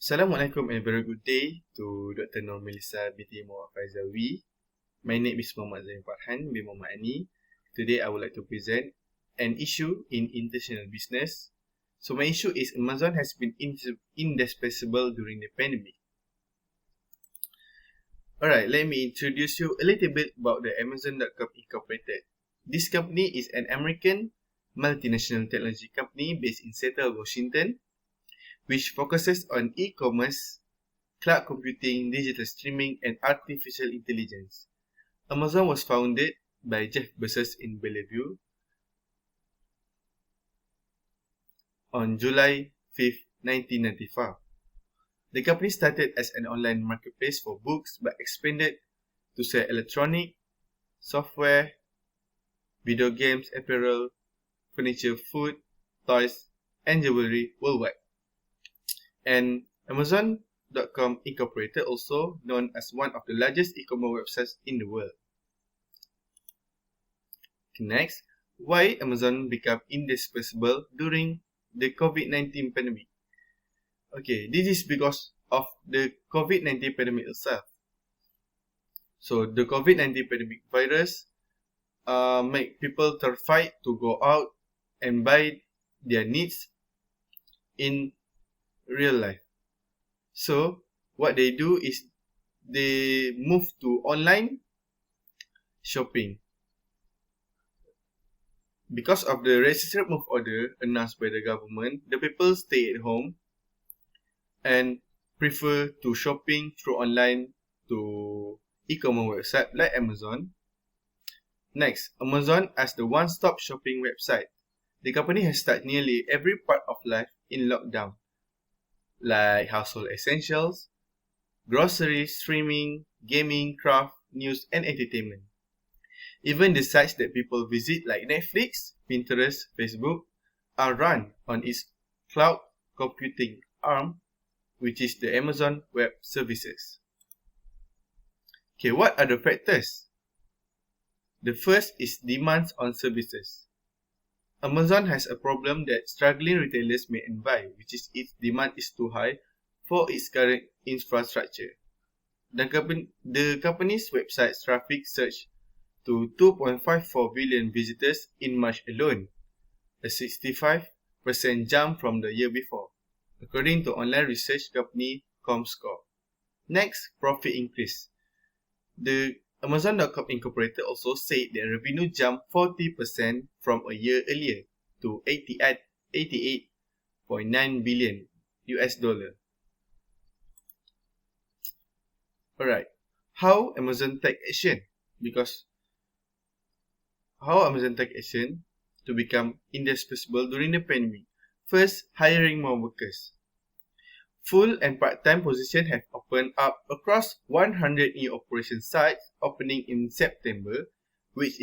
Assalamualaikum and a very good day to Dr. Nur Melissa binti Muhammad Faizawi. My name is Muhammad Zain Farhan bin Muhammad Ani. Today I would like to present an issue in international business. So my issue is Amazon has been indispensable during the pandemic. Alright, let me introduce you a little bit about the Amazon.com Incorporated. This company is an American multinational technology company based in Seattle, Washington, which focuses on e-commerce, cloud computing, digital streaming, and artificial intelligence. Amazon was founded by Jeff Bezos in Bellevue on July 5, 1995. The company started as an online marketplace for books but expanded to sell electronic, software, video games, apparel, furniture, food, toys, and jewelry worldwide. And Amazon.com Incorporated, also known as one of the largest e-commerce websites in the world. Next, why Amazon became indispensable during the COVID-19 pandemic? Okay, this is because of the COVID-19 pandemic itself. So the COVID-19 pandemic virus make people terrified to go out and buy their needs in real life. So what they do is they move to online shopping. Because of the restricted move order announced by the government, the people stay at home and prefer to shopping through online to e-commerce website like Amazon. Next, Amazon as the one-stop shopping website. The company has touched nearly every part of life in lockdown, like household essentials, groceries, streaming, gaming, craft, news, and entertainment. Even the sites that people visit like Netflix, Pinterest, Facebook are run on its cloud computing arm, which is the Amazon Web Services. Okay, what are the factors? The first is demands on services. Amazon has a problem that struggling retailers may envy, which is its demand is too high for its current infrastructure. The company's website traffic surged to 2.54 billion visitors in March alone, a 65% jump from the year before, according to online research company Comscore. Next, profit increase. The Amazon.com Incorporated also said their revenue jumped 40% from a year earlier to 88.9 billion US dollar. Alright, how Amazon take action? How Amazon take action to become indispensable during the pandemic? First, hiring more workers. Full and part-time positions have opened up across 100 new operation sites opening in September, which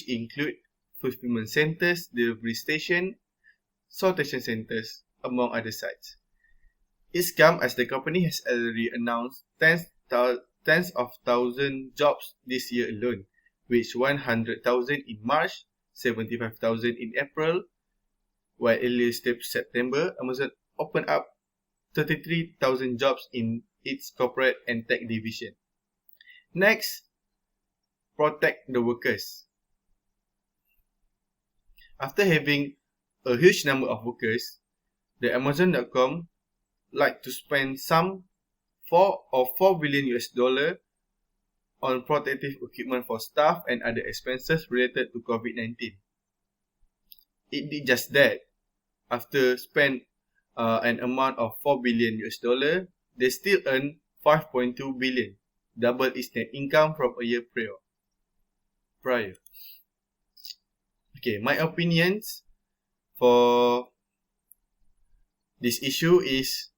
include fulfillment centers, delivery stations, sortation centers, among other sites. It's come as the company has already announced tens of thousands jobs this year alone, which 100,000 in March, 75,000 in April, while earlier September, Amazon opened up 33,000 jobs in its corporate and tech division. Next, protect the workers. After having a huge number of workers, the Amazon.com like to spend some 4 billion US dollar on protective equipment for staff and other expenses related to COVID-19. It did just that. After spend an amount of 4 billion US dollar, they still earn 5.2 billion, double its net income from a year prior. Okay, my opinions for this issue is,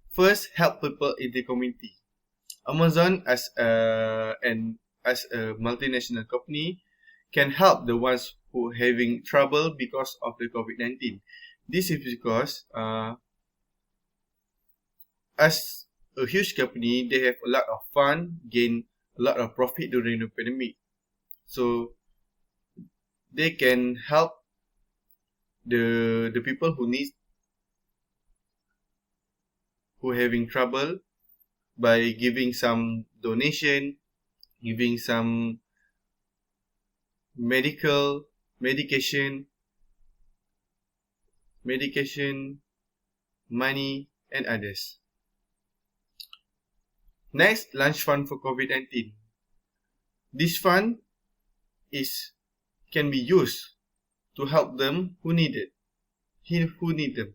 first, help people in the community. Amazon as a multinational company can help the ones who are having trouble because of the COVID-19. This is because as a huge company, they have a lot of fun, gain a lot of profit during the pandemic. So they can help the people who need who are having trouble by giving some donation, giving some medication, money, and others. Next, lunch fund for COVID-19. This fund can be used to help them who need them.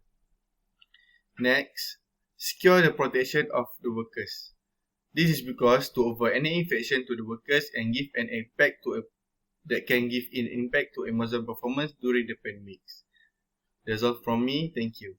Next, secure the protection of the workers. This is because to avoid any infection to the workers and give an impact that can give an impact to Amazon performance during the pandemics. That's all from me. Thank you.